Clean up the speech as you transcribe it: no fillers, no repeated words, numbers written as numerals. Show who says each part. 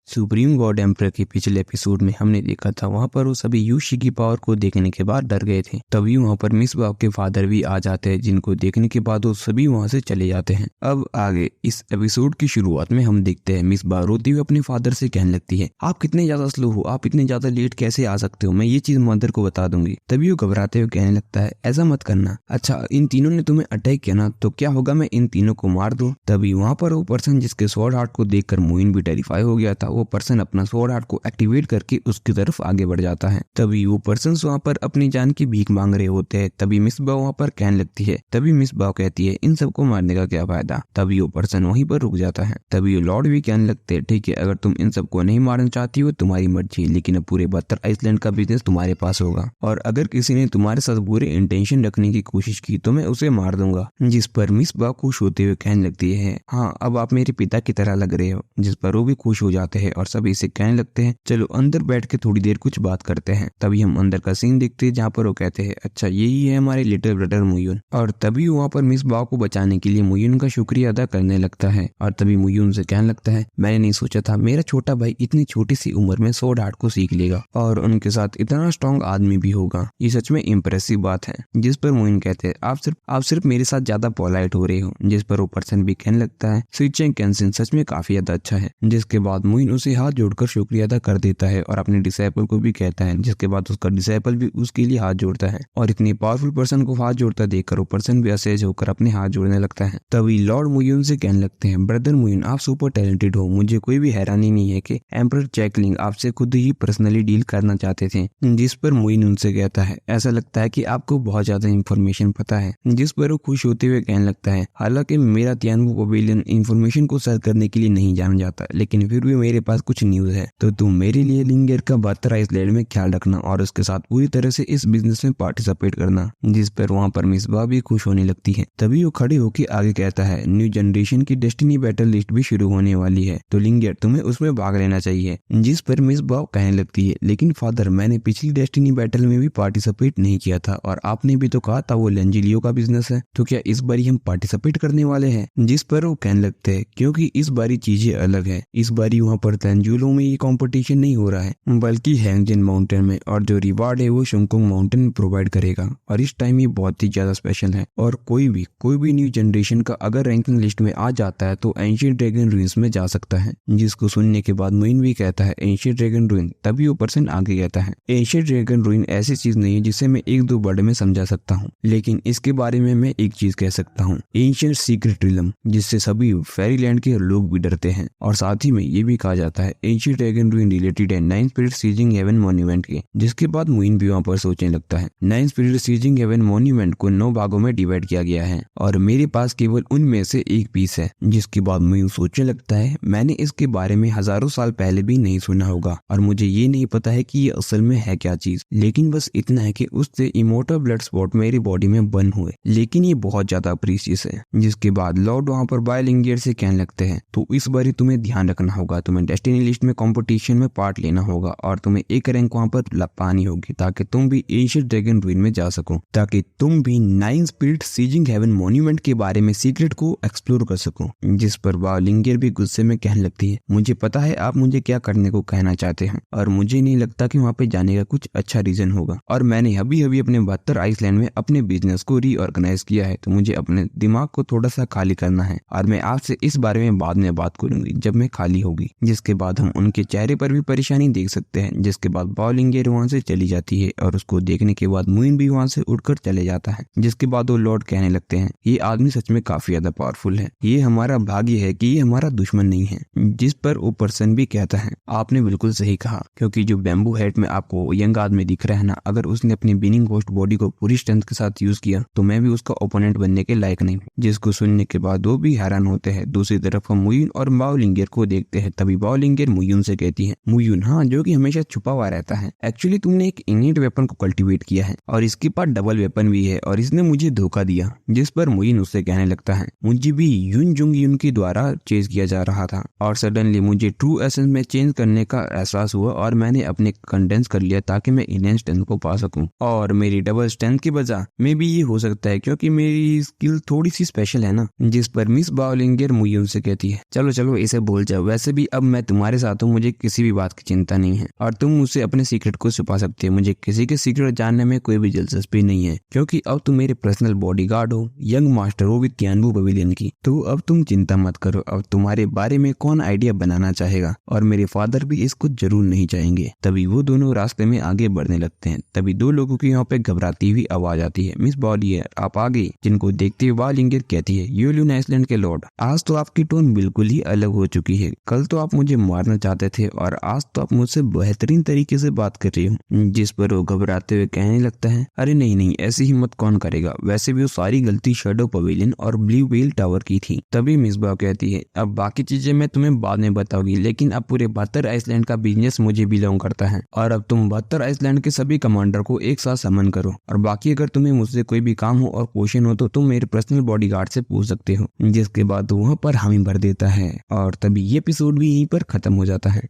Speaker 1: Supreme God emperor के पिछले episode में हमने देखा था वहाँ पर वो सभी यूशी की पावर को देखने के बाद डर गए थे। तभी वहाँ पर मिसबाह के फादर भी आ जाते हैं, जिनको देखने के बाद वो सभी वहाँ से चले जाते हैं। अब आगे इस एपिसोड की शुरुआत में हम देखते हैं मिसबाह रोती हुई अपने फादर से कहने लगती है, आप कितने ज्यादा स्लो हो, आप इतने ज्यादा लेट कैसे आ सकते हो, मैं ये चीज मदर को बता दूंगी। तभी वो घबराते हुए कहने लगता है, ऐसा मत करना, अच्छा इन तीनों ने तुम्हें अटैक किया ना, तो क्या होगा मैं इन तीनों को मार दूं। तभी वहाँ पर वो पर्सन जिसके स्वॉर्ड हार्ट को देखकर मोइन भी टेरिफाई हो गया था, वो पर्सन अपना स्वॉर्ड हार्ट को एक्टिवेट करके उसकी तरफ आगे बढ़ जाता है। तभी वो पर्सन वहाँ पर अपनी जान की भीख मांग रहे होते हैं। तभी मिसबाह वहाँ पर कहने लगती है, तभी मिसबाह कहती है, इन सबको मारने का क्या फायदा। तभी वो पर्सन वहीं पर रुक जाता है। तभी वो लॉर्ड भी कहने लगते हैं, ठीक है अगर तुम इन सबको नहीं मारना चाहती हो तुम्हारी मर्जी, लेकिन अब पूरे 72 आइसलैंड का बिजनेस तुम्हारे पास होगा, और अगर किसी ने तुम्हारे साथ बुरे इंटेंशन रखने की कोशिश की तो मैं उसे मार दूंगा। जिस पर मिसबाह खुश होते हुए कहने लगती है, हाँ अब आप मेरे पिता की तरह लग रहे हो। जिस पर वो भी खुश हो जाते हैं और सब इसे कहने लगते हैं, चलो अंदर बैठ के थोड़ी देर कुछ बात करते हैं। तभी हम अंदर का सीन देखते हैं जहाँ पर वो कहते हैं, अच्छा यही है हमारे लिटिल ब्रदर मुयून। और तभी वहाँ पर मिसबाह को बचाने के लिए मुयून का शुक्रिया अदा करने लगता है। और तभी मुयून से कहने लगता है, मैंने नहीं सोचा था मेरा छोटा भाई इतनी छोटी सी उम्र में स्वॉर्ड आर्ट को सीख लेगा और उनके साथ इतना स्ट्रॉन्ग आदमी भी होगा, ये सच में इम्प्रेसिव बात है। जिस पर मुयून कहते हैं, आप सिर्फ मेरे साथ ज्यादा पोलाइट हो रहे हो। जिस पर वो पर्सन भी कहने लगता है, स्विचेंग कैंसिन सच में काफी ज्यादा अच्छा है। जिसके बाद मुइन उसे हाथ जोड़कर शुक्रिया अदा कर देता है और अपने डिसाइपल को भी कहता है। जिसके बाद उसका डिसाइपल भी उसके लिए हाथ जोड़ता है और इतनी पावरफुल पर्सन को हाथ जोड़ता देखकर वो पर्सन भी असहज होकर अपने हाथ जोड़ने लगता है। तभी लॉर्ड मुयून से कहने लगते हैं, ब्रदर मुयून आप सुपर टैलेंटेड हो, मुझे कोई भी हैरानी नहीं है कि एम्परर चैकलिंग आपसे खुद ही पर्सनली डील करना चाहते थे। जिस पर मुइन उनसे कहता है, ऐसा लगता है कि आपको बहुत ज्यादा इन्फॉर्मेशन पता है। जिस पर वो खुश होते हुए कहने लगता है, हालांकि मेरा तियानवो पवेलियन इन्फॉर्मेशन को सर्च करने के लिए नहीं जाना जाता, लेकिन फिर भी मेरे पास कुछ न्यूज है, तो तुम मेरे लिए लिंगर का 72 आइसलैंड में ख्याल रखना और उसके साथ पूरी तरह से इस बिजनेस में पार्टिसिपेट करना। जिस पर वहाँ पर मिसबाह भी खुश होने लगती है। तभी वो खड़े होकर आगे कहता है, न्यू जनरेशन की डेस्टिनी बैटल लिस्ट भी शुरू होने वाली है, तो लिंगर तुम्हें उसमें भाग लेना चाहिए। जिस पर मिसबाह कहने लगती है, लेकिन फादर मैंने पिछली डेस्टिनी बैटल में भी पार्टिसिपेट नहीं किया था और आपने भी तो कहा था वो लेंजिलियो का बिजनेस है, तो क्या इस बारी हम पार्टिसिपेट करने वाले हैं। जिस पर वो कहने लगते हैं, क्योंकि इस बारी चीजें अलग है, इस बारी वहाँ पर तेंजुलो में ये कंपटीशन नहीं हो रहा है बल्कि हैंगजिन माउंटेन में, और जो रिवार्ड है वो शुंगकुंग माउंटेन में प्रोवाइड करेगा। और इस टाइम ये बहुत ही ज्यादा स्पेशल है और कोई भी न्यू जनरेशन का अगर रैंकिंग लिस्ट में आ जाता है तो एंशिएंट ड्रैगन रूइंस में जा सकता है। जिसको सुनने के बाद मुइन भी कहता है, एंशिएंट ड्रैगन रूइन। तभी वो पर्सन आगे कहता है, एंशिएंट ड्रैगन रूइन ऐसी चीज नहीं है जिसे मैं एक दो वर्ड में समझा सकता हूँ, लेकिन इसके बारे में मैं एक चीज कह सकता हूँ, एंशिएंट सीक्रेट रिलम, जिससे सभी फेरीलैंड के लोग भी डरते हैं। और साथ ही में ये भी कहा जाता है एंशिएंट ड्रैगन रूइन रिलेटेड है 9 स्पिरिट सीजिंग हेवन मॉन्यूमेंट के। जिसके बाद मुइन भी वहाँ पर सोचने लगता है, 9 स्पिरिट सीजिंग हेवन मॉन्यूमेंट को 9 भागों में डिवाइड किया गया है और मेरे पास केवल उनमें से एक पीस है। जिसके बाद मुइन सोचने लगता है, मैंने इसके बारे में हजारों साल पहले भी नहीं सुना होगा और मुझे ये नहीं पता है कि ये असल में है क्या चीज, लेकिन बस इतना है कि उससे इमोर्टल ब्लड स्पॉट मेरी बॉडी में बर्न हुए, लेकिन ये बहुत ज्यादा प्रीशियस है। जिसके बाद लॉर्ड वहाँ पर बायलिंगियर से कहने लगते हैं, तो इस बारी तुम्हें ध्यान रखना होगा, तुम्हें डेस्टिनी लिस्ट में कंपटीशन में पार्ट लेना होगा और तुम्हें एक रैंक वहाँ पर पानी होगी ताकि तुम भी एंशिएंट ड्रैगन रूइन में जा सको, ताकि तुम भी 9 स्पिरिट सीजिंग हेवन मॉन्यूमेंट के बारे में सीक्रेट को एक्सप्लोर कर सको। जिस पर बायलिंगियर भी गुस्से में कहने लगती है, मुझे पता है आप मुझे क्या करने को कहना चाहते हैं और मुझे नहीं लगता कि वहाँ पे जाने का कुछ अच्छा रीजन होगा, और मैंने अभी अपने 72 आइसलैंड में अपने बिजनेस को रीऑर्गेनाइज किया है, तो मुझे अपने दिमाग को थोड़ा सा खाली करना है और मैं आपसे इस बारे में बाद में बात करूंगी जब मैं खाली होगी। जिसके बाद हम उनके चेहरे पर भी परेशानी देख सकते हैं। जिसके बाद बायलिंगियर वहाँ से चली जाती है और उसको देखने के बाद मुइन भी वहाँ से उठकर चले जाता है। जिसके बाद वो लॉर्ड कहने लगते हैं, ये आदमी सच में काफी ज्यादा पावरफुल है, ये हमारा भाग्य है कि ये हमारा दुश्मन नहीं है। जिस पर वो पर्सन भी कहता है, आपने बिल्कुल सही कहा, क्योंकि जो बैम्बू हेड में आपको यंग आदमी दिख रहा है ना, अगर उसने अपनी बिनिंग होस्ट बॉडी को पूरी स्ट्रेंथ के साथ यूज किया तो मैं भी उसका ओपोनेंट बनने के लायक नहीं हूँ। जिसको सुनने के बाद वो भी हैरान होते हैं। दूसरी तरफ हम मुयून और बायलिंगियर को देखते हैं। तभी बायलिंगियर मुयून से कहती है, मुयून हाँ जो कि हमेशा छुपा हुआ रहता है, एक्चुअली तुमने एक इनेट वेपन को कल्टीवेट किया है और इसके पास डबल वेपन भी है और इसने मुझे धोखा दिया। जिस पर मुइन उससे कहने लगता है, मुझे भी यून जुंग यून के द्वारा चेंज किया जा रहा था और सडनली मुझे ट्रू एसेंस में चेंज करने का एहसास हुआ और मैंने अपने कंडेंस कर लिया ताकि मैं इनहेंस स्ट्रेंथ को पा सकूं, और मेरी डबल स्ट्रेंथ की वजह में भी ये हो सकता है क्योंकि मेरी स्किल थोड़ी सी स्पेशल है ना। जिस पर मिस बायलिंगियर मुयून से कहती है, चलो चलो इसे भूल जाओ, वैसे भी अब मैं तुम्हारे साथ हूँ, मुझे किसी भी बात की चिंता नहीं है और तुम मुझसे अपने सीक्रेट को छुपा सकते हो। मुझे किसी के सीक्रेट जानने में कोई भी दिलचस्पी नहीं है, क्योंकि अब तुम मेरे पर्सनल बॉडीगार्ड हो, यंग मास्टर हो भी तियानबू पवेलियन की। तो अब तुम चिंता मत करो, अब तुम्हारे बारे में कौन आइडिया बनाना चाहेगा, और मेरे फादर भी इसको जरूर नहीं चाहेंगे। तभी वो दोनों रास्ते में आगे बढ़ने लगते हैं। तभी दो लोगों की यहाँ पे घबराती हुई आवाज आती है। मिस बॉलियर, आप आ गई। जिनको देखते हुए वालिंगर कहती है, यूलियन आइसलैंड के लॉर्ड, आज तो आपकी टोन बिल्कुल ही अलग हो चुकी है। कल तो आप मुझे मारना चाहते थे और आज तो आप मुझसे बेहतरीन तरीके से बात कर रही हो। जिस पर वो घबराते हुए कहने लगता है, अरे नहीं नहीं, ऐसी हिम्मत कौन करेगा, वैसे भी वो सारी गलती शैडो पवेलियन और ब्लू व्हेल टावर की थी। तभी मिसबा कहती है, अब बाकी चीजें मैं तुम्हें बाद में बताऊंगी, लेकिन अब पूरे 72 आइसलैंड का बिजनेस मुझे बिलोंग करता है और अब तुम 72 आइसलैंड के सभी कमांडर को एक साथ समन करो। और बाकी अगर तुम्हें मुझसे कोई भी काम हो और क्वेश्चन हो तो तुम मेरे पर्सनल बॉडीगार्ड से पूछ सकते हो। जिसके बाद वहाँ पर हामी भर देता है और तभी ये एपिसोड भी यहीं पर खत्म हो जाता है।